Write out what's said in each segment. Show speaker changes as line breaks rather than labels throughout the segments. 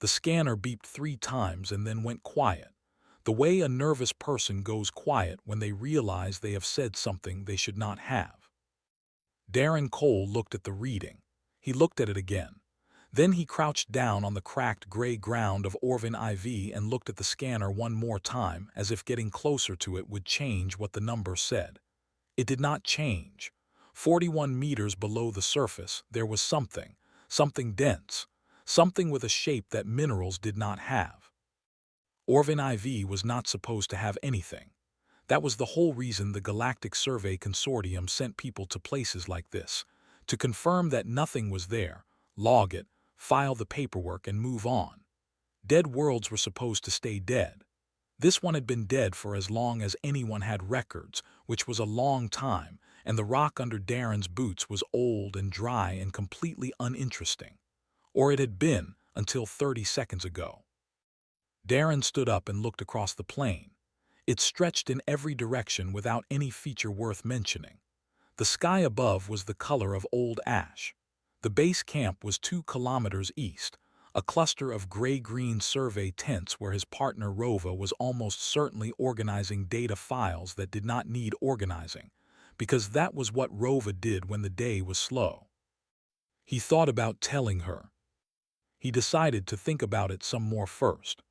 The scanner beeped 3 times and then went quiet, the way a nervous person goes quiet when they realize they have said something they should not have. Darren Cole looked at the reading. He looked at it again. Then he crouched down on the cracked gray ground of Orvin IV and looked at the scanner one more time, as if getting closer to it would change what the number said. It did not change. 41 meters below the surface, there was something dense, something with a shape that minerals did not have. Orvin IV was not supposed to have anything. That was the whole reason the Galactic Survey Consortium sent people to places like this, to confirm that nothing was there, log it, file the paperwork, and move on. Dead worlds were supposed to stay dead. This one had been dead for as long as anyone had records, which was a long time, and the rock under Darren's boots was old and dry and completely uninteresting. Or it had been until 30 seconds ago. Darren stood up and looked across the plain. It stretched in every direction without any feature worth mentioning. The sky above was the color of old ash. The base camp was 2 kilometers east, a cluster of gray-green survey tents where his partner Rova was almost certainly organizing data files that did not need organizing, because that was what Rova did when the day was slow. He thought about telling her. He decided to think about it some more first.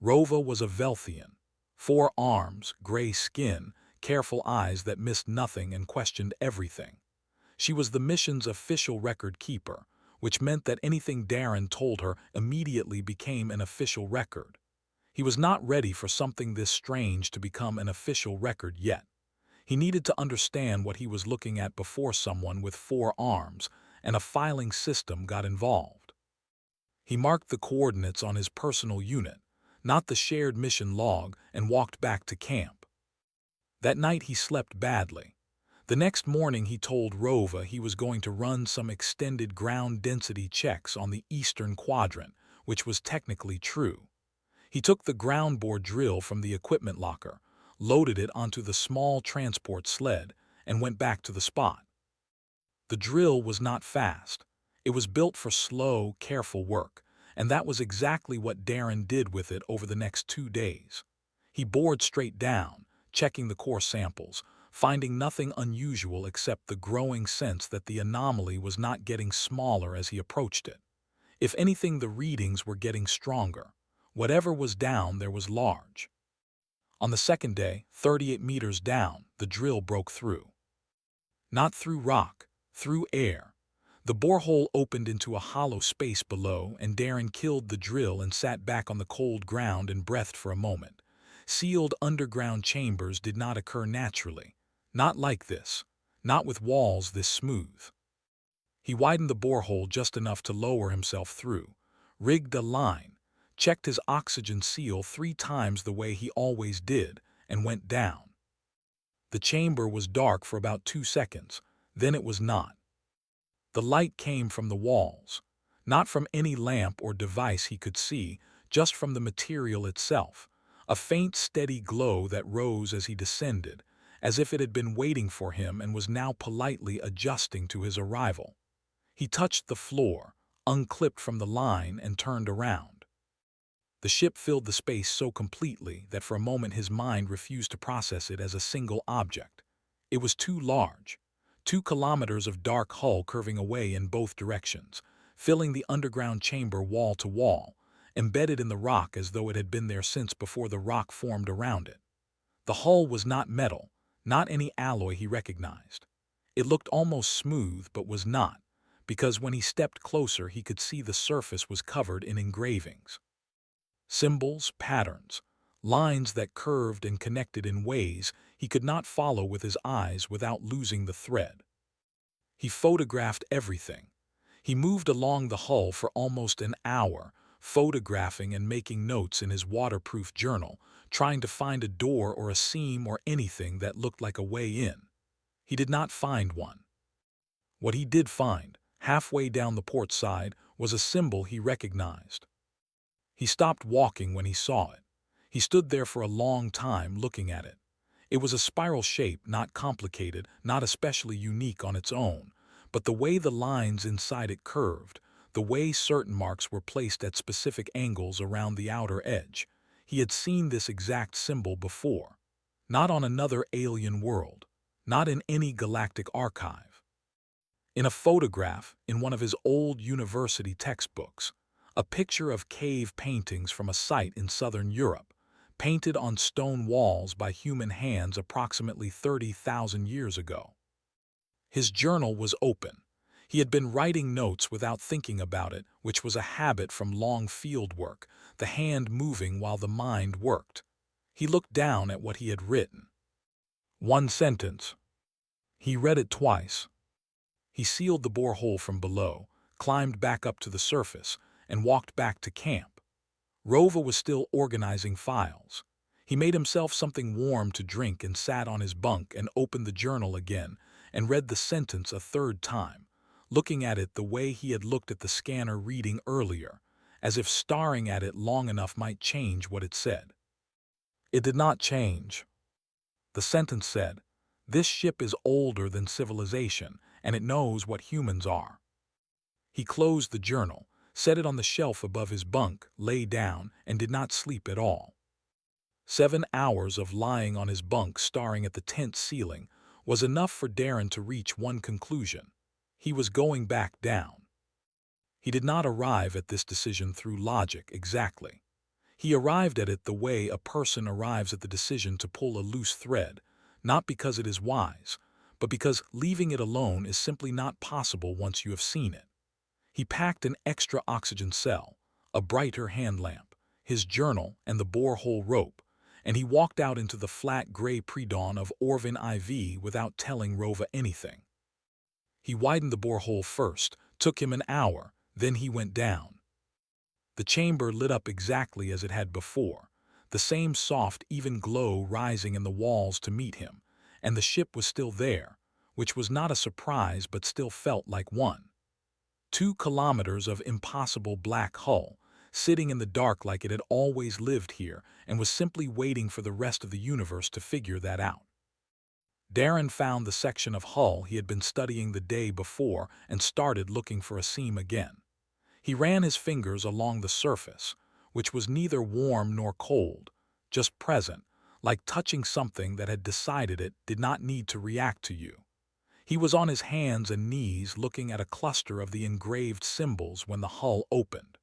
Rova was a Velthian. 4 arms, gray skin, careful eyes that missed nothing and questioned everything. She was the mission's official record keeper, which meant that anything Darren told her immediately became an official record. He was not ready for something this strange to become an official record yet. He needed to understand what he was looking at before someone with 4 arms and a filing system got involved. He marked the coordinates on his personal unit, not the shared mission log, and walked back to camp. That night he slept badly. The next morning he told Rova he was going to run some extended ground density checks on the eastern quadrant, which was technically true. He took the ground bore drill from the equipment locker, loaded it onto the small transport sled, and went back to the spot. The drill was not fast. It was built for slow, careful work, and that was exactly what Darren did with it over the next 2 days. He bored straight down, checking the core samples, finding nothing unusual except the growing sense that the anomaly was not getting smaller as he approached it. If anything, the readings were getting stronger. Whatever was down there was large. On the second day, 38 meters down, the drill broke through. Not through rock, through air. The borehole opened into a hollow space below, and Darren killed the drill and sat back on the cold ground and breathed for a moment. Sealed underground chambers did not occur naturally. Not like this. Not with walls this smooth. He widened the borehole just enough to lower himself through, rigged a line, checked his oxygen seal 3 times the way he always did, and went down. The chamber was dark for about 2 seconds, then it was not. The light came from the walls, not from any lamp or device he could see, just from the material itself, a faint, steady glow that rose as he descended, as if it had been waiting for him and was now politely adjusting to his arrival. He touched the floor, unclipped from the line, and turned around. The ship filled the space so completely that for a moment his mind refused to process it as a single object. It was too large. 2 kilometers of dark hull curving away in both directions, filling the underground chamber wall to wall, embedded in the rock as though it had been there since before the rock formed around it. The hull was not metal, not any alloy he recognized. It looked almost smooth but was not, because when he stepped closer he could see the surface was covered in engravings. Symbols, patterns, lines that curved and connected in ways he could not follow with his eyes without losing the thread. He photographed everything. He moved along the hull for almost an hour, photographing and making notes in his waterproof journal, trying to find a door or a seam or anything that looked like a way in. He did not find one. What he did find, halfway down the port side, was a symbol he recognized. He stopped walking when he saw it. He stood there for a long time looking at it. It was a spiral shape, not complicated, not especially unique on its own, but the way the lines inside it curved, the way certain marks were placed at specific angles around the outer edge. He had seen this exact symbol before. Not on another alien world. Not in any galactic archive. In a photograph in one of his old university textbooks, a picture of cave paintings from a site in southern Europe, painted on stone walls by human hands approximately 30,000 years ago. His journal was open. He had been writing notes without thinking about it, which was a habit from long field work, the hand moving while the mind worked. He looked down at what he had written. One sentence. He read it twice. He sealed the borehole from below, climbed back up to the surface, and walked back to camp. Rova was still organizing files. He made himself something warm to drink and sat on his bunk and opened the journal again and read the sentence a third time, looking at it the way he had looked at the scanner reading earlier, as if staring at it long enough might change what it said. It did not change. The sentence said, "This ship is older than civilization, and it knows what humans are." He closed the journal, set it on the shelf above his bunk, lay down, and did not sleep at all. 7 hours of lying on his bunk staring at the tent ceiling was enough for Darren to reach one conclusion. He was going back down. He did not arrive at this decision through logic exactly. He arrived at it the way a person arrives at the decision to pull a loose thread, not because it is wise, but because leaving it alone is simply not possible once you have seen it. He packed an extra oxygen cell, a brighter hand lamp, his journal, and the borehole rope, and he walked out into the flat gray pre-dawn of Orvin IV without telling Rova anything. He widened the borehole first, took him an hour, then he went down. The chamber lit up exactly as it had before, the same soft, even glow rising in the walls to meet him, and the ship was still there, which was not a surprise but still felt like one. 2 kilometers of impossible black hull, sitting in the dark like it had always lived here and was simply waiting for the rest of the universe to figure that out. Darren found the section of hull he had been studying the day before and started looking for a seam again. He ran his fingers along the surface, which was neither warm nor cold, just present, like touching something that had decided it did not need to react to you. He was on his hands and knees looking at a cluster of the engraved symbols when the hull opened.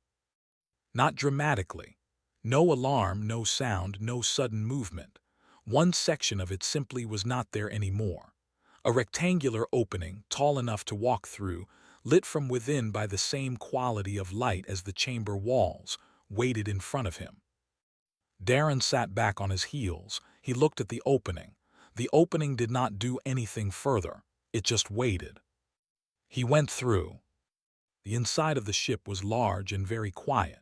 Not dramatically. No alarm, no sound, no sudden movement. One section of it simply was not there anymore. A rectangular opening, tall enough to walk through, lit from within by the same quality of light as the chamber walls, waited in front of him. Darren sat back on his heels. He looked at the opening. The opening did not do anything further. It just waited. He went through. The inside of the ship was large and very quiet.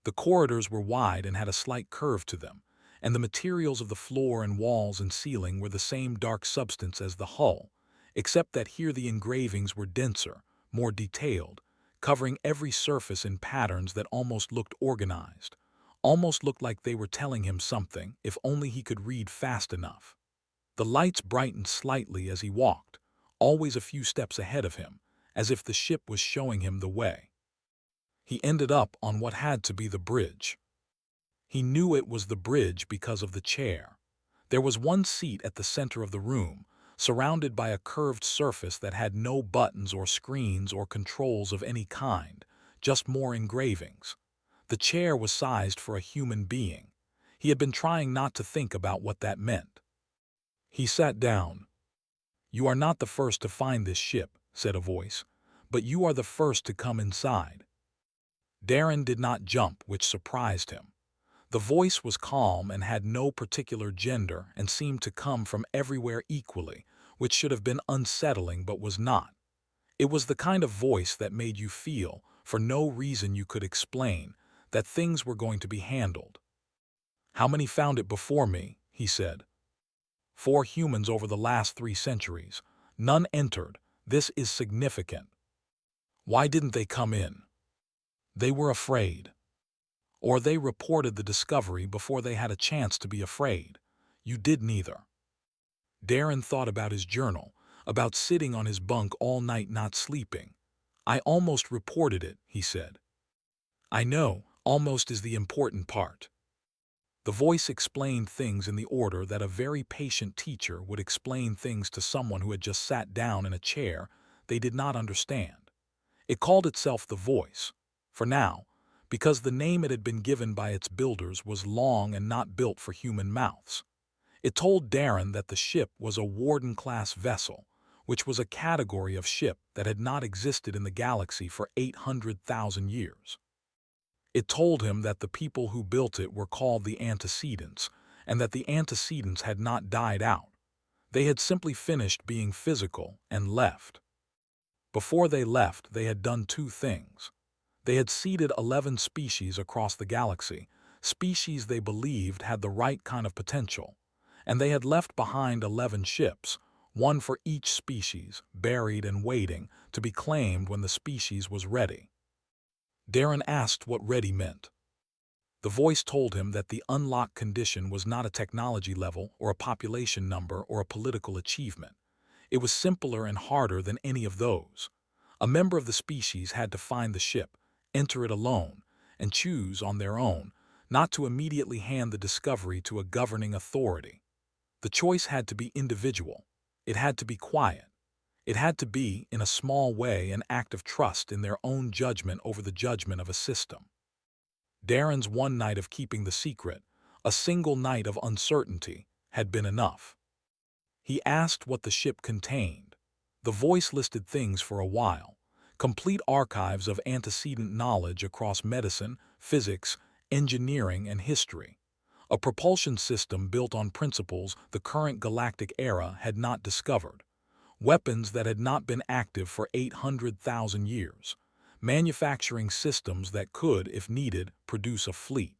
The corridors were wide and had a slight curve to them, and the materials of the floor and walls and ceiling were the same dark substance as the hull, except that here the engravings were denser, more detailed, covering every surface in patterns that almost looked organized, almost looked like they were telling him something if only he could read fast enough. The lights brightened slightly as he walked, always a few steps ahead of him, as if the ship was showing him the way. He ended up on what had to be the bridge. He knew it was the bridge because of the chair. There was one seat at the center of the room, surrounded by a curved surface that had no buttons or screens or controls of any kind, just more engravings. The chair was sized for a human being. He had been trying not to think about what that meant. He sat down. "You are not the first to find this ship," said a voice, "but you are the first to come inside." Darren did not jump, which surprised him. The voice was calm and had no particular gender and seemed to come from everywhere equally, which should have been unsettling but was not. It was the kind of voice that made you feel, for no reason you could explain, that things were going to be handled. "How many found it before me?" he said. 4 humans over the last 3 centuries. None entered. This is significant." "Why didn't they come in?" "They were afraid. Or they reported the discovery before they had a chance to be afraid. You did neither." Darren thought about his journal, about sitting on his bunk all night not sleeping. "I almost reported it," he said. "I know, almost is the important part." The voice explained things in the order that a very patient teacher would explain things to someone who had just sat down in a chair they did not understand. It called itself the Voice, for now, because the name it had been given by its builders was long and not built for human mouths. It told Darren that the ship was a Warden-class vessel, which was a category of ship that had not existed in the galaxy for 800,000 years. It told him that the people who built it were called the antecedents, and that the antecedents had not died out. They had simply finished being physical and left. Before they left, they had done two things. They had seeded 11 species across the galaxy, species they believed had the right kind of potential, and they had left behind 11 ships, one for each species, buried and waiting to be claimed when the species was ready. Darren asked what ready meant. The voice told him that the unlock condition was not a technology level or a population number or a political achievement. It was simpler and harder than any of those. A member of the species had to find the ship, enter it alone, and choose on their own, not to immediately hand the discovery to a governing authority. The choice had to be individual. It had to be quiet. It had to be, in a small way, an act of trust in their own judgment over the judgment of a system. Darren's one night of keeping the secret, a single night of uncertainty, had been enough. He asked what the ship contained. The voice listed things for a while, complete archives of antecedent knowledge across medicine, physics, engineering, and history. A propulsion system built on principles the current galactic era had not discovered. Weapons that had not been active for 800,000 years. Manufacturing systems that could, if needed, produce a fleet.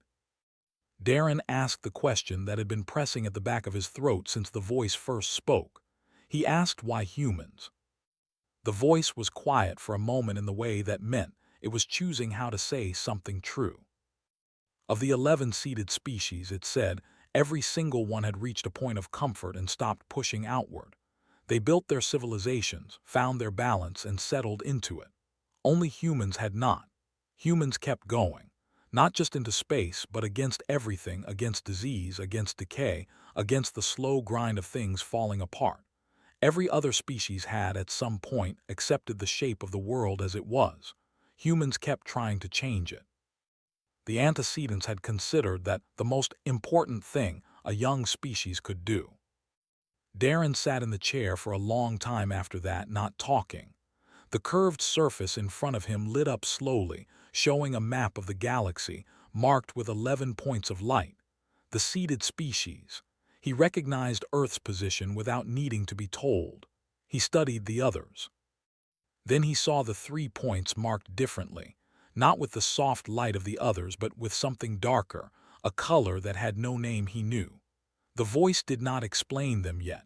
Darren asked the question that had been pressing at the back of his throat since the voice first spoke. He asked why humans. The voice was quiet for a moment in the way that meant it was choosing how to say something true. Of the 11 seeded species, it said, every single one had reached a point of comfort and stopped pushing outward. They built their civilizations, found their balance, and settled into it. Only humans had not. Humans kept going, not just into space, but against everything, against disease, against decay, against the slow grind of things falling apart. Every other species had, at some point, accepted the shape of the world as it was. Humans kept trying to change it. The antecedents had considered that the most important thing a young species could do. Darren sat in the chair for a long time after that, not talking. The curved surface in front of him lit up slowly, showing a map of the galaxy, marked with 11 points of light. The seeded species. He recognized Earth's position without needing to be told. He studied the others. Then he saw the 3 points marked differently, not with the soft light of the others, but with something darker, a color that had no name he knew. The voice did not explain them yet,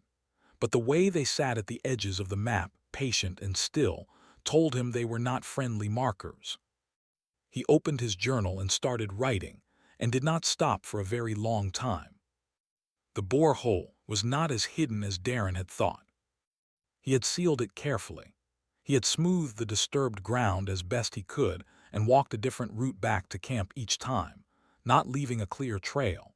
but the way they sat at the edges of the map, patient and still, told him they were not friendly markers. He opened his journal and started writing, and did not stop for a very long time. The borehole was not as hidden as Darren had thought. He had sealed it carefully. He had smoothed the disturbed ground as best he could and walked a different route back to camp each time, not leaving a clear trail.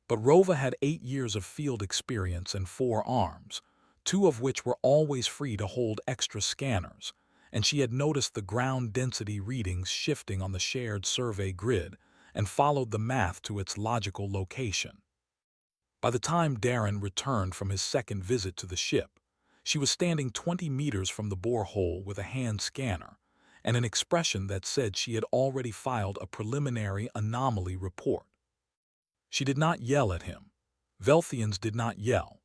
But Rova had 8 years of field experience and 4 arms, 2 of which were always free to hold extra scanners, and she had noticed the ground density readings shifting on the shared survey grid and followed the math to its logical location. By the time Darren returned from his second visit to the ship, she was standing 20 meters from the borehole with a hand scanner and an expression that said she had already filed a preliminary anomaly report. She did not yell at him. Velthians did not yell.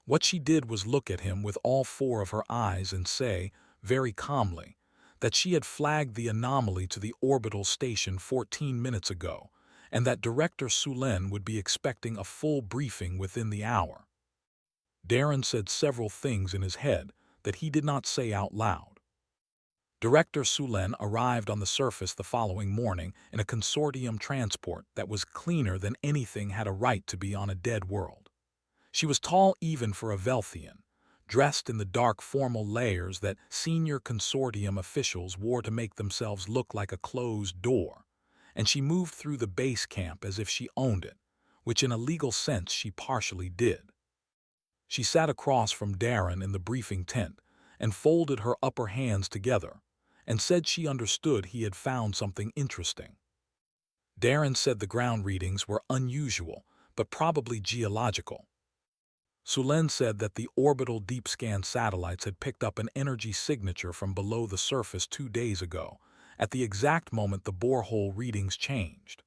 What she did was look at him with all 4 of her eyes and say, very calmly, that she had flagged the anomaly to the orbital station 14 minutes ago, and that Director Sulen would be expecting a full briefing within the hour. Darren said several things in his head that he did not say out loud. Director Sulen arrived on the surface the following morning in a Consortium transport that was cleaner than anything had a right to be on a dead world. She was tall even for a Velthian, dressed in the dark formal layers that senior consortium officials wore to make themselves look like a closed door, and she moved through the base camp as if she owned it, which in a legal sense she partially did. She sat across from Darren in the briefing tent and folded her upper hands together and said she understood he had found something interesting. Darren said the ground readings were unusual, but probably geological. Sulen said that the orbital deep scan satellites had picked up an energy signature from below the surface 2 days ago, at the exact moment the borehole readings changed.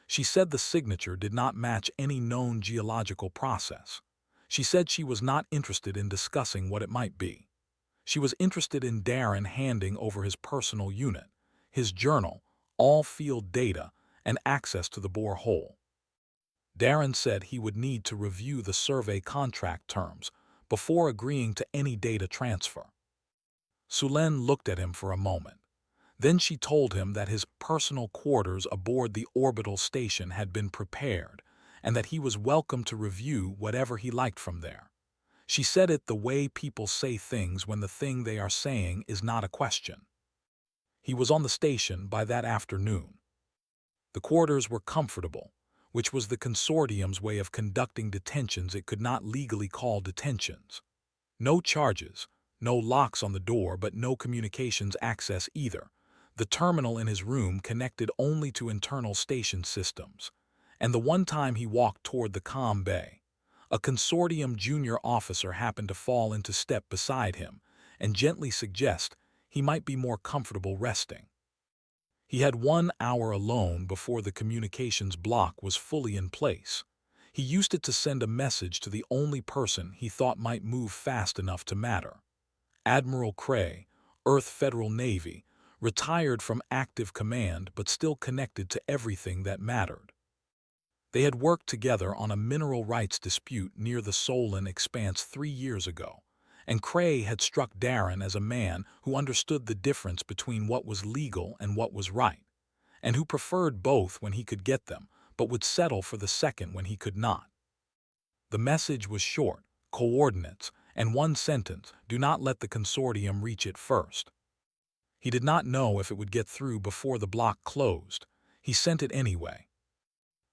She said the signature did not match any known geological process. She said she was not interested in discussing what it might be. She was interested in Darren handing over his personal unit, his journal, all field data, and access to the borehole. Darren said he would need to review the survey contract terms before agreeing to any data transfer. Sulen looked at him for a moment. Then she told him that his personal quarters aboard the orbital station had been prepared and that he was welcome to review whatever he liked from there. She said it the way people say things when the thing they are saying is not a question. He was on the station by that afternoon. The quarters were comfortable, which was the consortium's way of conducting detentions it could not legally call detentions. No charges, no locks on the door, but no communications access either. The terminal in his room connected only to internal station systems. And the one time he walked toward the comm bay, a consortium junior officer happened to fall into step beside him and gently suggest he might be more comfortable resting. He had 1 hour alone before the communications block was fully in place. He used it to send a message to the only person he thought might move fast enough to matter. Admiral Cray, Earth Federal Navy, retired from active command but still connected to everything that mattered. They had worked together on a mineral rights dispute near the Solon Expanse 3 years ago, and Cray had struck Darren as a man who understood the difference between what was legal and what was right, and who preferred both when he could get them, but would settle for the second when he could not. The message was short, coordinates, and one sentence: do not let the consortium reach it first. He did not know if it would get through before the block closed. He sent it anyway.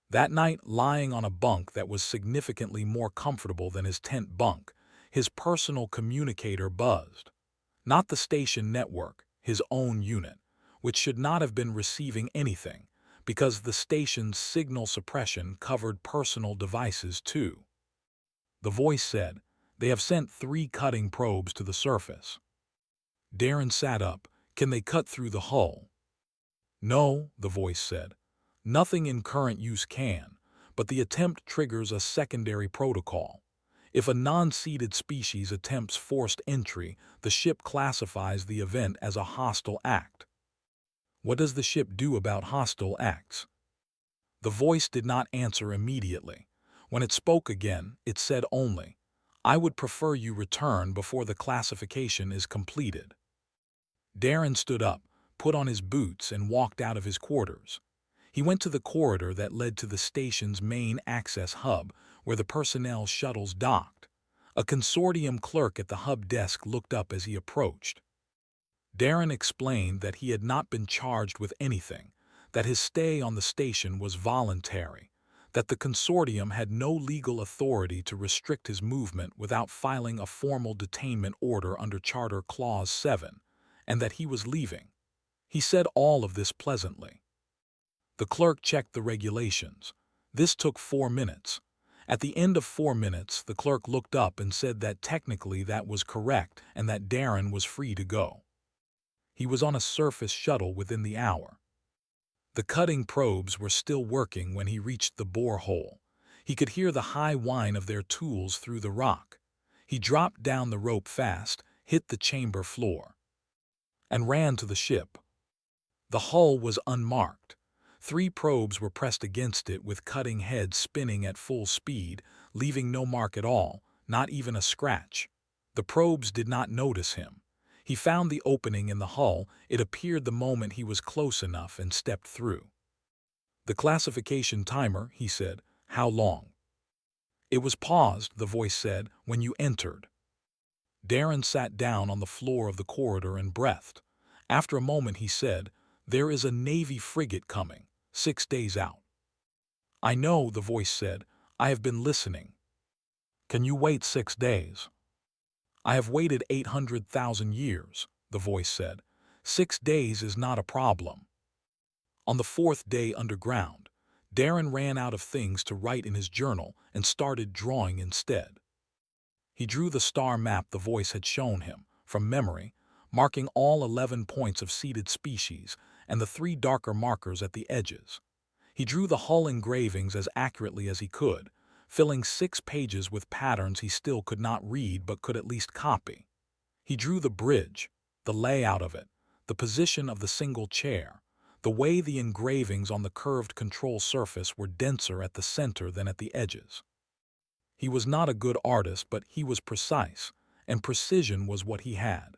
That night, lying on a bunk that was significantly more comfortable than his tent bunk, his personal communicator buzzed. Not the station network, his own unit, which should not have been receiving anything, because the station's signal suppression covered personal devices too. The voice said, "They have sent 3 cutting probes to the surface." Darren sat up. "Can they cut through the hull?" "No," the voice said. "Nothing in current use can, but the attempt triggers a secondary protocol. If a non-seeded species attempts forced entry, the ship classifies the event as a hostile act." "What does the ship do about hostile acts?" The voice did not answer immediately. When it spoke again, it said only, "I would prefer you return before the classification is completed." Darren stood up, put on his boots, and walked out of his quarters. He went to the corridor that led to the station's main access hub, where the personnel shuttles docked. A consortium clerk at the hub desk looked up as he approached. Darren explained that he had not been charged with anything, that his stay on the station was voluntary, that the consortium had no legal authority to restrict his movement without filing a formal detainment order under Charter Clause 7, and that he was leaving. He said all of this pleasantly. The clerk checked the regulations. This took 4 minutes. At the end of 4 minutes, the clerk looked up and said that technically that was correct and that Darren was free to go. He was on a surface shuttle within the hour. The cutting probes were still working when he reached the borehole. He could hear the high whine of their tools through the rock. He dropped down the rope fast, hit the chamber floor, and ran to the ship. The hull was unmarked. 3 probes were pressed against it with cutting heads spinning at full speed, leaving no mark at all, not even a scratch. The probes did not notice him. He found the opening in the hull. It appeared the moment he was close enough and stepped through. "The classification timer," he said. "How long?" "It was paused," the voice said, "when you entered." Darren sat down on the floor of the corridor and breathed. After a moment he said, "There is a Navy frigate coming, 6 days out." "I know," the voice said. "I have been listening." "Can you wait 6 days?" "I have waited 800,000 years," the voice said. 6 days is not a problem." On the 4th day underground, Darren ran out of things to write in his journal and started drawing instead. He drew the star map the voice had shown him, from memory, marking all 11 points of seeded species and the 3 darker markers at the edges. He drew the hull engravings as accurately as he could, filling 6 pages with patterns he still could not read but could at least copy. He drew the bridge, the layout of it, the position of the single chair, the way the engravings on the curved control surface were denser at the center than at the edges. He was not a good artist, but he was precise, and precision was what he had.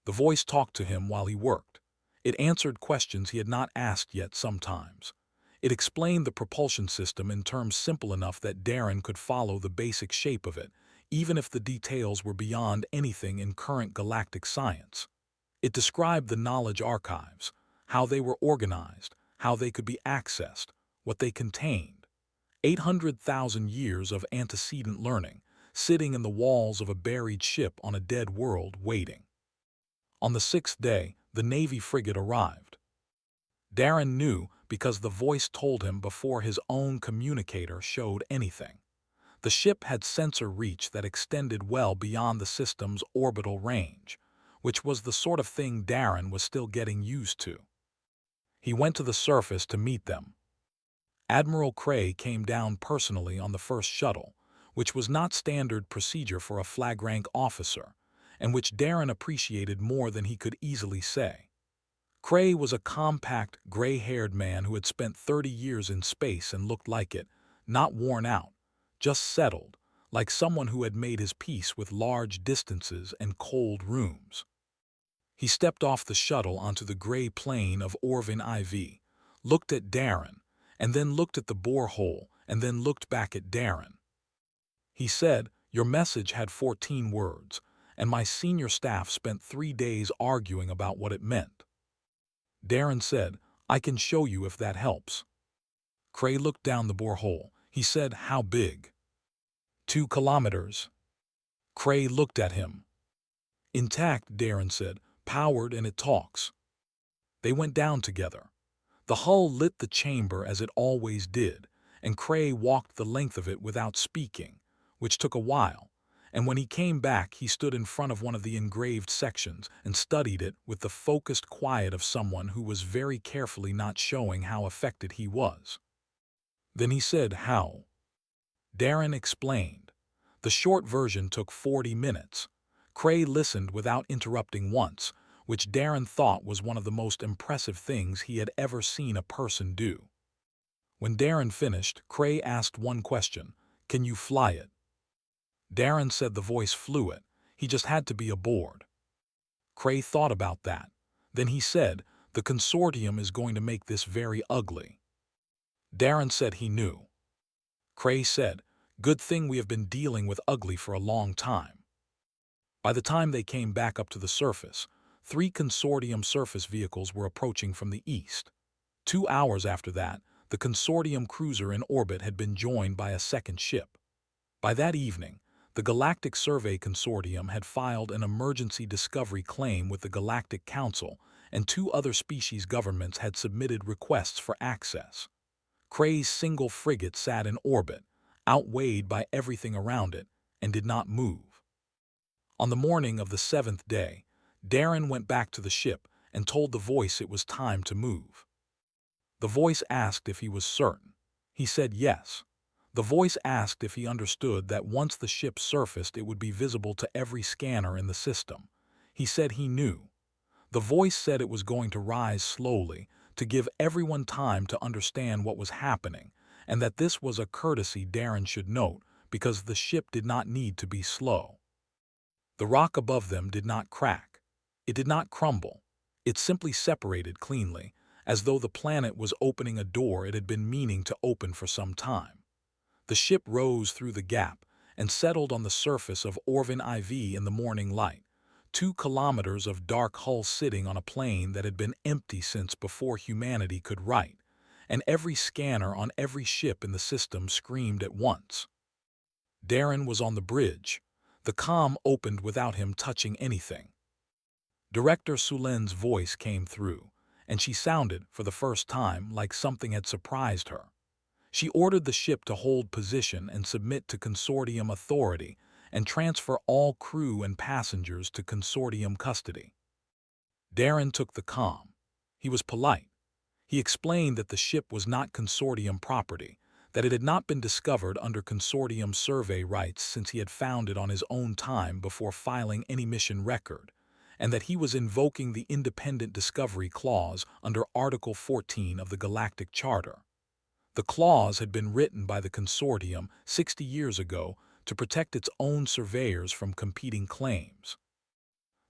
The voice talked to him while he worked. It answered questions he had not asked yet sometimes. It explained the propulsion system in terms simple enough that Darren could follow the basic shape of it, even if the details were beyond anything in current galactic science. It described the knowledge archives, how they were organized, how they could be accessed, what they contained. 800,000 years of antecedent learning, sitting in the walls of a buried ship on a dead world waiting. On the 6th day, the Navy frigate arrived. Darren knew because the voice told him before his own communicator showed anything. The ship had sensor reach that extended well beyond the system's orbital range, which was the sort of thing Darren was still getting used to. He went to the surface to meet them. Admiral Cray came down personally on the first shuttle, which was not standard procedure for a flag rank officer, and which Darren appreciated more than he could easily say. Cray was a compact, gray-haired man who had spent 30 years in space and looked like it, not worn out, just settled, like someone who had made his peace with large distances and cold rooms. He stepped off the shuttle onto the gray plane of Orvin IV, looked at Darren, and then looked at the borehole, and then looked back at Darren. He said, "Your message had 14 words, and my senior staff spent 3 days arguing about what it meant." Darren said, "I can show you if that helps." Cray looked down the borehole. He said, "How big?" 2 kilometers. Cray looked at him. "Intact," Darren said, "powered and it talks." They went down together. The hull lit the chamber as it always did, and Cray walked the length of it without speaking, which took a while, and when he came back he stood in front of one of the engraved sections and studied it with the focused quiet of someone who was very carefully not showing how affected he was. Then he said, "How?" Darren explained. The short version took 40 minutes. Cray listened without interrupting once, which Darren thought was one of the most impressive things he had ever seen a person do. When Darren finished, Cray asked one question, "Can you fly it?" Darren said the voice flew it, he just had to be aboard. Cray thought about that. Then he said, "The Consortium is going to make this very ugly." Darren said he knew. Cray said, "Good thing we have been dealing with ugly for a long time." By the time they came back up to the surface, 3 Consortium surface vehicles were approaching from the east. 2 hours after that, the Consortium cruiser in orbit had been joined by a second ship. By that evening, the Galactic Survey Consortium had filed an emergency discovery claim with the Galactic Council, and 2 other species governments had submitted requests for access. Cray's single frigate sat in orbit, outweighed by everything around it, and did not move. On the morning of the 7th day, Darren went back to the ship and told the voice it was time to move. The voice asked if he was certain. He said yes. The voice asked if he understood that once the ship surfaced it would be visible to every scanner in the system. He said he knew. The voice said it was going to rise slowly, to give everyone time to understand what was happening, and that this was a courtesy Darren should note, because the ship did not need to be slow. The rock above them did not crack. It did not crumble. It simply separated cleanly, as though the planet was opening a door it had been meaning to open for some time. The ship rose through the gap, and settled on the surface of Orvin IV in the morning light. 2 kilometers of dark hull sitting on a plain that had been empty since before humanity could write, and every scanner on every ship in the system screamed at once. Darren was on the bridge. The comm opened without him touching anything. Director Sulen's voice came through, and she sounded, for the first time, like something had surprised her. She ordered the ship to hold position and submit to Consortium authority and transfer all crew and passengers to Consortium custody. Darren took the comm. He was polite. He explained that the ship was not Consortium property, that it had not been discovered under Consortium survey rights since he had found it on his own time before filing any mission record, and that he was invoking the Independent Discovery Clause under Article 14 of the Galactic Charter. The clause had been written by the Consortium 60 years ago to protect its own surveyors from competing claims.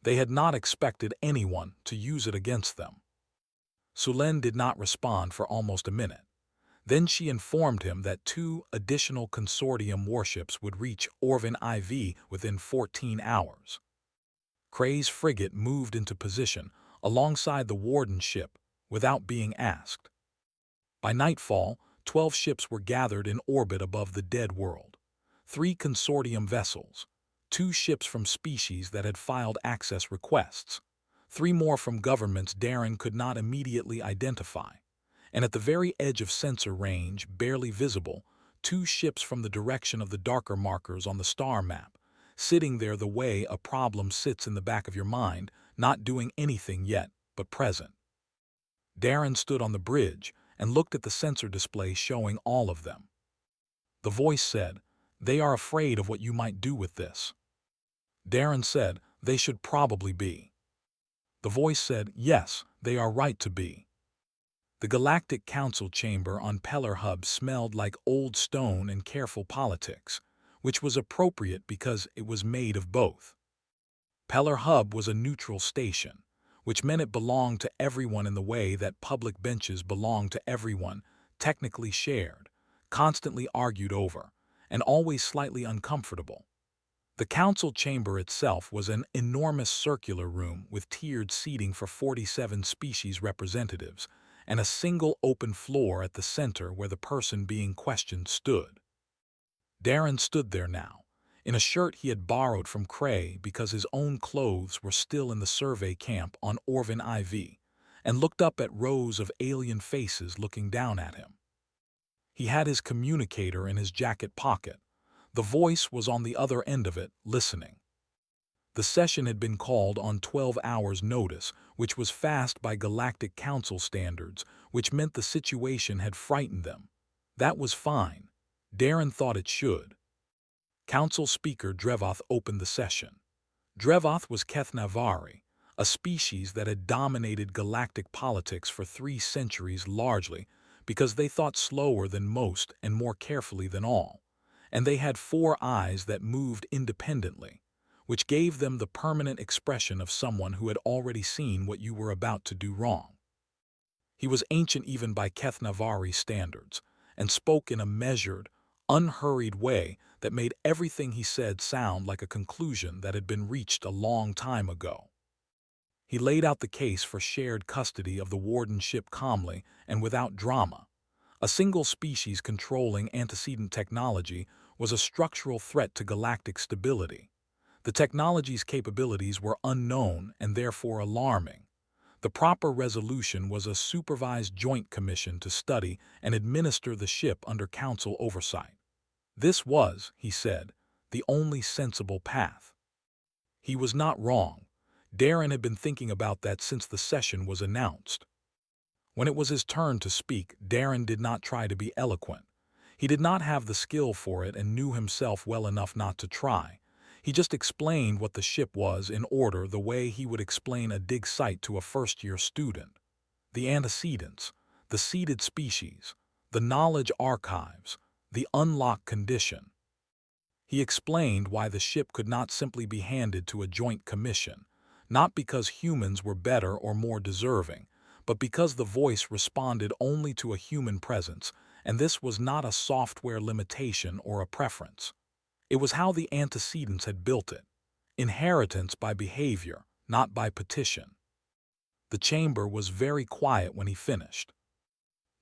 They had not expected anyone to use it against them. Sulen did not respond for almost a minute. Then she informed him that 2 additional Consortium warships would reach Orvin IV within 14 hours. Kray's frigate moved into position alongside the warden ship without being asked. By nightfall, 12 ships were gathered in orbit above the dead world. 3 Consortium vessels, 2 ships from species that had filed access requests, 3 more from governments Darren could not immediately identify, and at the very edge of sensor range, barely visible, 2 ships from the direction of the darker markers on the star map, sitting there the way a problem sits in the back of your mind, not doing anything yet, but present. Darren stood on the bridge and looked at the sensor display showing all of them. The voice said, "They are afraid of what you might do with this." Darren said, "They should probably be." The voice said, "Yes, they are right to be." The Galactic Council chamber on Peller Hub smelled like old stone and careful politics, which was appropriate because it was made of both. Peller Hub was a neutral station, which meant it belonged to everyone in the way that public benches belong to everyone, technically shared, constantly argued over, and always slightly uncomfortable. The council chamber itself was an enormous circular room with tiered seating for 47 species representatives, and a single open floor at the center where the person being questioned stood. Darren stood there now, in a shirt he had borrowed from Kray because his own clothes were still in the survey camp on Orvin IV, and looked up at rows of alien faces looking down at him. He had his communicator in his jacket pocket. The voice was on the other end of it, listening. The session had been called on 12 hours' notice, which was fast by Galactic Council standards, which meant the situation had frightened them. That was fine. Darren thought it should. Council Speaker Drevoth opened the session. Drevoth was Keth-Navari, a species that had dominated galactic politics for 3 centuries largely because they thought slower than most and more carefully than all, and they had 4 eyes that moved independently, which gave them the permanent expression of someone who had already seen what you were about to do wrong. He was ancient even by Keth-Navari standards, and spoke in a measured, unhurried way that made everything he said sound like a conclusion that had been reached a long time ago. He laid out the case for shared custody of the warden ship calmly and without drama. A single species controlling antecedent technology was a structural threat to galactic stability. The technology's capabilities were unknown and therefore alarming. The proper resolution was a supervised joint commission to study and administer the ship under council oversight. This was, he said, the only sensible path. He was not wrong. Darren had been thinking about that since the session was announced. When it was his turn to speak, Darren did not try to be eloquent. He did not have the skill for it and knew himself well enough not to try. He just explained what the ship was in order the way he would explain a dig site to a first-year student. The antecedents, the seeded species, the knowledge archives, the unlocked condition. He explained why the ship could not simply be handed to a joint commission, not because humans were better or more deserving, but because the voice responded only to a human presence, and this was not a software limitation or a preference. It was how the antecedents had built it. Inheritance by behavior, not by petition. The chamber was very quiet when he finished.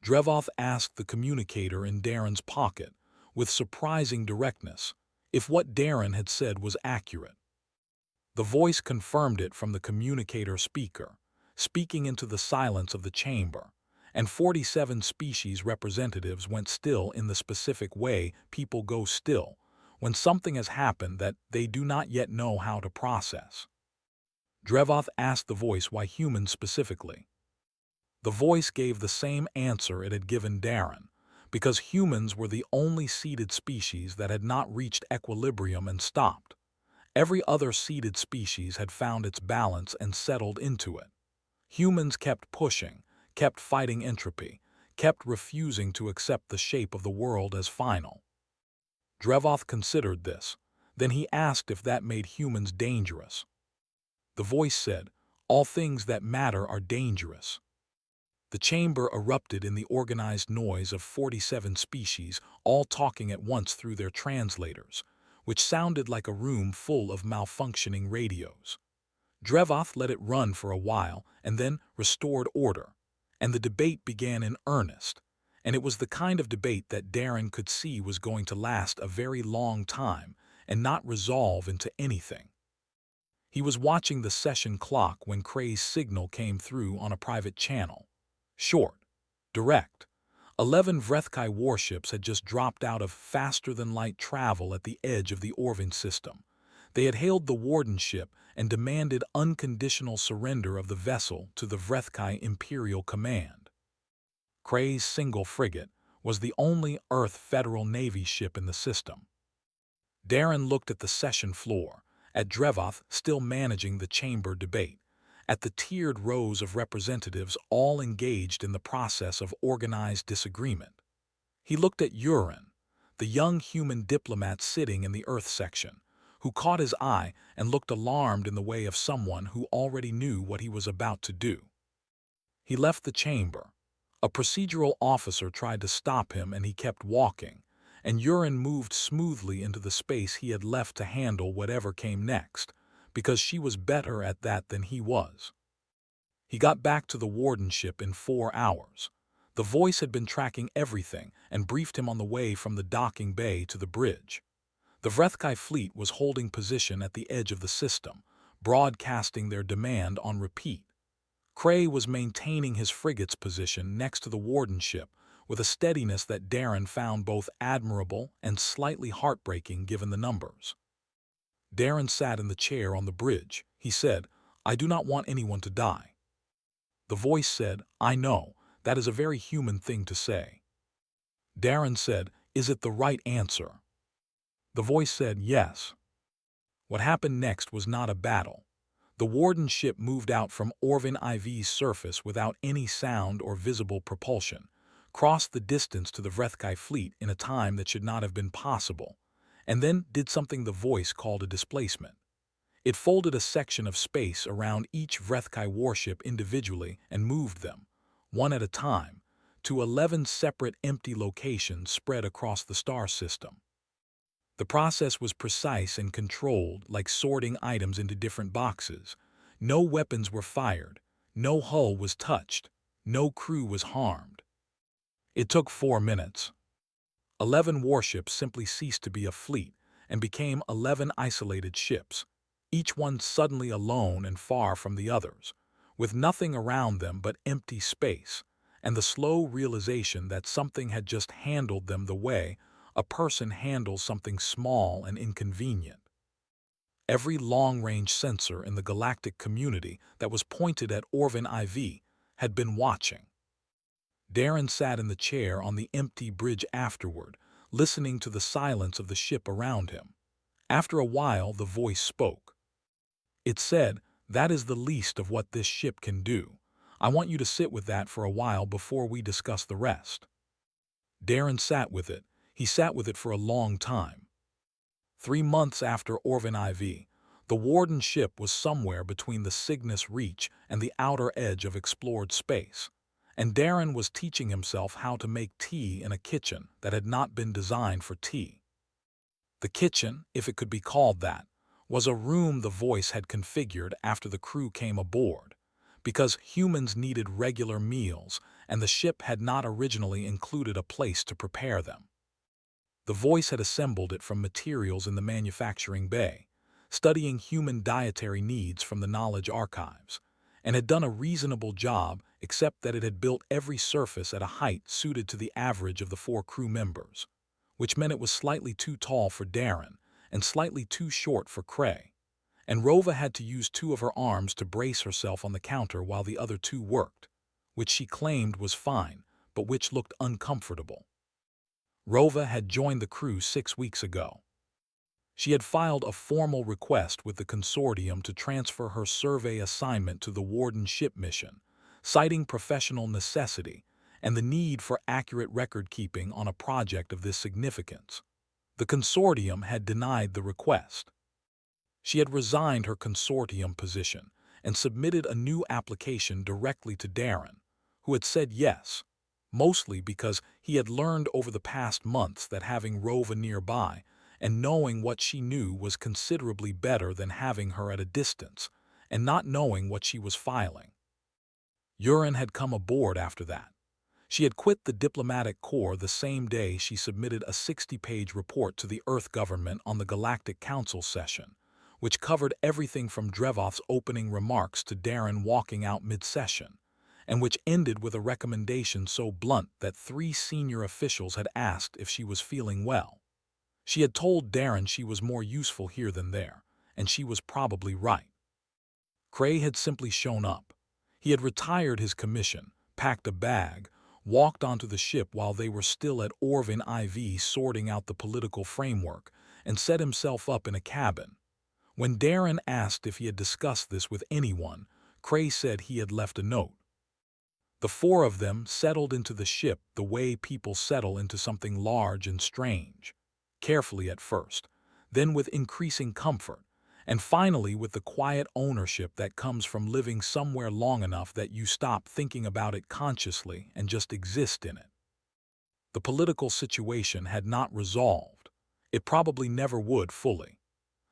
Drevoth asked the communicator in Darren's pocket, with surprising directness, if what Darren had said was accurate. The voice confirmed it from the communicator speaker, speaking into the silence of the chamber, and 47 species representatives went still in the specific way people go still when something has happened that they do not yet know how to process. Drevoth asked the voice why humans specifically. The voice gave the same answer it had given Darren, because humans were the only seeded species that had not reached equilibrium and stopped. Every other seeded species had found its balance and settled into it. Humans kept pushing, kept fighting entropy, kept refusing to accept the shape of the world as final. Drevoth considered this. Then he asked if that made humans dangerous. The voice said, "All things that matter are dangerous." The chamber erupted in the organized noise of 47 species, all talking at once through their translators, which sounded like a room full of malfunctioning radios. Drevoth let it run for a while and then restored order, and the debate began in earnest, and it was the kind of debate that Darren could see was going to last a very long time and not resolve into anything. He was watching the session clock when Kray's signal came through on a private channel. Short, direct. 11 Vrethkai warships had just dropped out of faster-than-light travel at the edge of the Orvin system. They had hailed the warden ship and demanded unconditional surrender of the vessel to the Vrethkai Imperial Command. Kray's single frigate was the only Earth Federal Navy ship in the system. Darren looked at the session floor, at Drevoth still managing the chamber debate, at the tiered rows of representatives all engaged in the process of organized disagreement. He looked at Urin, the young human diplomat sitting in the Earth section, who caught his eye and looked alarmed in the way of someone who already knew what he was about to do. He left the chamber. A procedural officer tried to stop him and he kept walking, and Urin moved smoothly into the space he had left to handle whatever came next, because she was better at that than he was. He got back to the warden ship in 4 hours. The voice had been tracking everything and briefed him on the way from the docking bay to the bridge. The Vrethkai fleet was holding position at the edge of the system, broadcasting their demand on repeat. Kray was maintaining his frigate's position next to the warden ship with a steadiness that Darren found both admirable and slightly heartbreaking given the numbers. Darren sat in the chair on the bridge. He said, "I do not want anyone to die." The voice said, "I know, that is a very human thing to say." Darren said, "Is it the right answer?" The voice said, "Yes." What happened next was not a battle. The warden ship moved out from Orvin IV's surface without any sound or visible propulsion, crossed the distance to the Vrethkai fleet in a time that should not have been possible, and then did something the voice called a displacement. It folded a section of space around each Vrethkai warship individually and moved them, one at a time, to 11 separate empty locations spread across the star system. The process was precise and controlled, like sorting items into different boxes. No weapons were fired, no hull was touched, no crew was harmed. It took 4 minutes. 11 warships simply ceased to be a fleet and became 11 isolated ships, each one suddenly alone and far from the others, with nothing around them but empty space, and the slow realization that something had just handled them the way a person handles something small and inconvenient. Every long-range sensor in the galactic community that was pointed at Orvin IV had been watching. Darren sat in the chair on the empty bridge afterward, listening to the silence of the ship around him. After a while, the voice spoke. It said, "That is the least of what this ship can do. I want you to sit with that for a while before we discuss the rest." Darren sat with it. He sat with it for a long time. 3 months after Orvin IV, the warden ship was somewhere between the Cygnus Reach and the outer edge of explored space, and Darren was teaching himself how to make tea in a kitchen that had not been designed for tea. The kitchen, if it could be called that, was a room the voice had configured after the crew came aboard, because humans needed regular meals and the ship had not originally included a place to prepare them. The voice had assembled it from materials in the manufacturing bay, studying human dietary needs from the knowledge archives, and had done a reasonable job except that it had built every surface at a height suited to the average of the 4 crew members, which meant it was slightly too tall for Darren and slightly too short for Cray, and Rova had to use 2 of her arms to brace herself on the counter while the other 2 worked, which she claimed was fine, but which looked uncomfortable. Rova had joined the crew 6 weeks ago. She had filed a formal request with the Consortium to transfer her survey assignment to the Warden ship mission, citing professional necessity and the need for accurate record-keeping on a project of this significance. The Consortium had denied the request. She had resigned her Consortium position and submitted a new application directly to Darren, who had said yes, mostly because he had learned over the past months that having Rova nearby and knowing what she knew was considerably better than having her at a distance and not knowing what she was filing. Urine had come aboard after that. She had quit the diplomatic corps the same day she submitted a 60-page report to the Earth government on the Galactic Council session, which covered everything from Drevoth's opening remarks to Darren walking out mid-session, and which ended with a recommendation so blunt that 3 senior officials had asked if she was feeling well. She had told Darren she was more useful here than there, and she was probably right. Cray had simply shown up. He had retired his commission, packed a bag, walked onto the ship while they were still at Orvin IV sorting out the political framework, and set himself up in a cabin. When Darren asked if he had discussed this with anyone, Cray said he had left a note. The 4 of them settled into the ship the way people settle into something large and strange. Carefully at first, then with increasing comfort, and finally with the quiet ownership that comes from living somewhere long enough that you stop thinking about it consciously and just exist in it. The political situation had not resolved. It probably never would fully.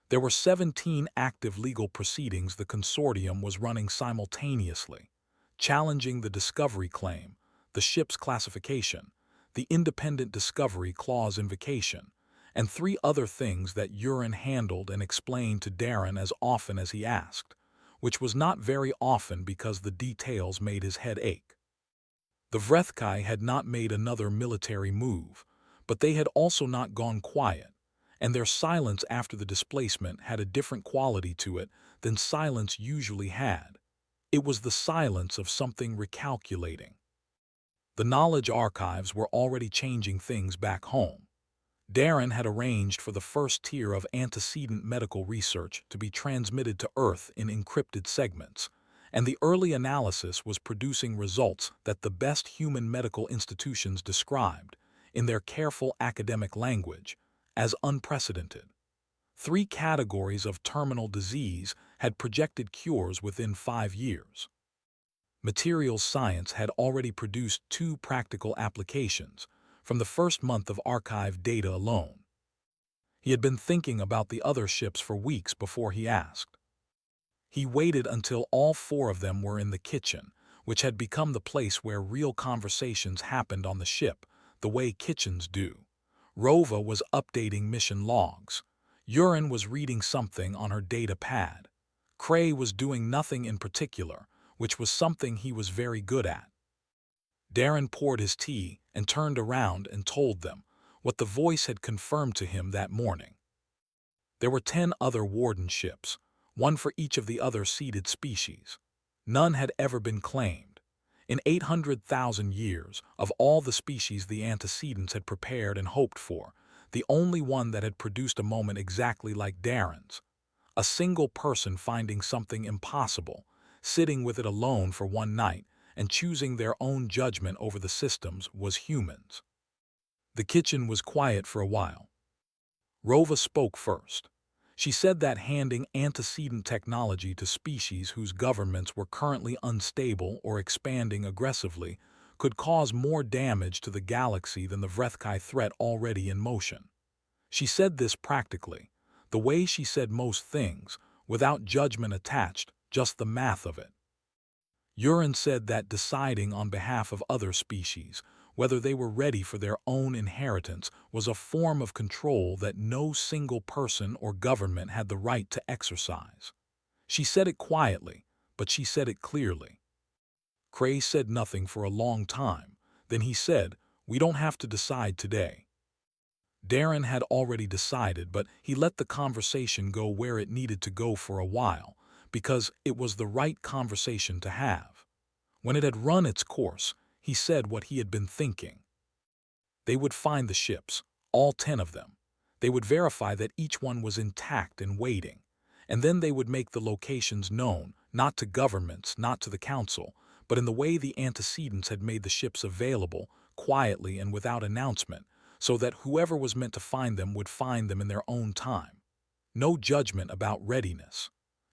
There were 17 active legal proceedings the Consortium was running simultaneously, challenging the discovery claim, the ship's classification, the independent discovery clause invocation, and 3 other things that Urine handled and explained to Darren as often as he asked, which was not very often because the details made his head ache. The Vrethkai had not made another military move, but they had also not gone quiet, and their silence after the displacement had a different quality to it than silence usually had. It was the silence of something recalculating. The knowledge archives were already changing things back home. Darren had arranged for the first tier of antecedent medical research to be transmitted to Earth in encrypted segments, and the early analysis was producing results that the best human medical institutions described, in their careful academic language, as unprecedented. 3 categories of terminal disease had projected cures within 5 years. Materials science had already produced 2 practical applications from the first month of archived data alone. He had been thinking about the other ships for weeks before he asked. He waited until all 4 of them were in the kitchen, which had become the place where real conversations happened on the ship, the way kitchens do. Rova was updating mission logs. Urine was reading something on her data pad. Cray was doing nothing in particular, which was something he was very good at. Darren poured his tea and turned around and told them what the voice had confirmed to him that morning. There were 10 other warden ships, 1 for each of the other seeded species. None had ever been claimed. In 800,000 years, of all the species the antecedents had prepared and hoped for, the only one that had produced a moment exactly like Darren's. A single person finding something impossible, sitting with it alone for one night, and choosing their own judgment over the systems was humans. The kitchen was quiet for a while. Rova spoke first. She said that handing antecedent technology to species whose governments were currently unstable or expanding aggressively could cause more damage to the galaxy than the Vrethkai threat already in motion. She said this practically, the way she said most things, without judgment attached, just the math of it. Urine said that deciding on behalf of other species, whether they were ready for their own inheritance, was a form of control that no single person or government had the right to exercise. She said it quietly, but she said it clearly. Cray said nothing for a long time. Then he said, "We don't have to decide today." Darren had already decided, but he let the conversation go where it needed to go for a while, because it was the right conversation to have. When it had run its course, he said what he had been thinking. They would find the ships, all 10 of them. They would verify that each one was intact and waiting, and then they would make the locations known, not to governments, not to the council, but in the way the antecedents had made the ships available, quietly and without announcement, so that whoever was meant to find them would find them in their own time. No judgment about readiness.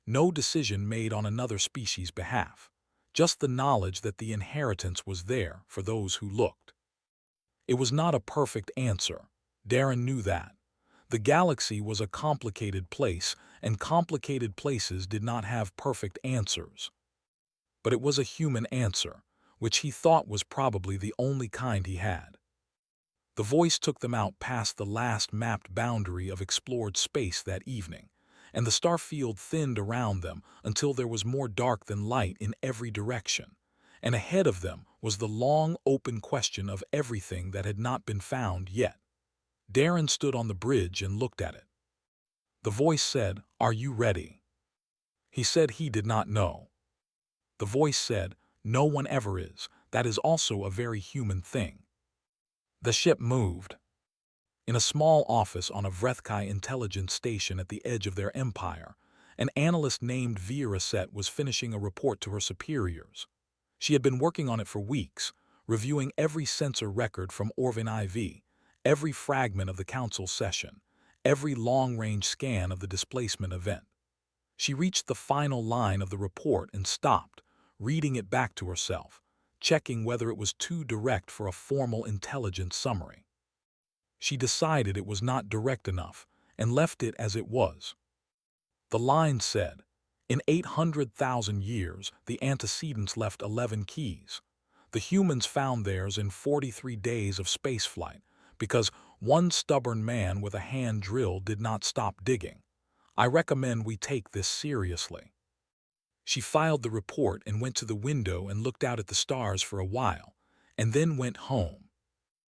No decision made on another species' behalf. Just the knowledge that the inheritance was there for those who looked. It was not a perfect answer. Darren knew that. The galaxy was a complicated place, and complicated places did not have perfect answers. But it was a human answer, which he thought was probably the only kind he had. The voice took them out past the last mapped boundary of explored space that evening, and the star field thinned around them until there was more dark than light in every direction, and ahead of them was the long, open question of everything that had not been found yet. Darren stood on the bridge and looked at it. The voice said, "Are you ready?" He said he did not know. The voice said, "No one ever is. That is also a very human thing." The ship moved. In a small office on a Vrethkai intelligence station at the edge of their empire, an analyst named Viraset was finishing a report to her superiors. She had been working on it for weeks, reviewing every sensor record from Orvin IV, every fragment of the council session, every long-range scan of the displacement event. She reached the final line of the report and stopped, reading it back to herself, checking whether it was too direct for a formal intelligence summary. She decided it was not direct enough and left it as it was. The line said, "In 800,000 years, the antecedents left 11 keys. The humans found theirs in 43 days of spaceflight because one stubborn man with a hand drill did not stop digging. I recommend we take this seriously." She filed the report and went to the window and looked out at the stars for a while, and then went home.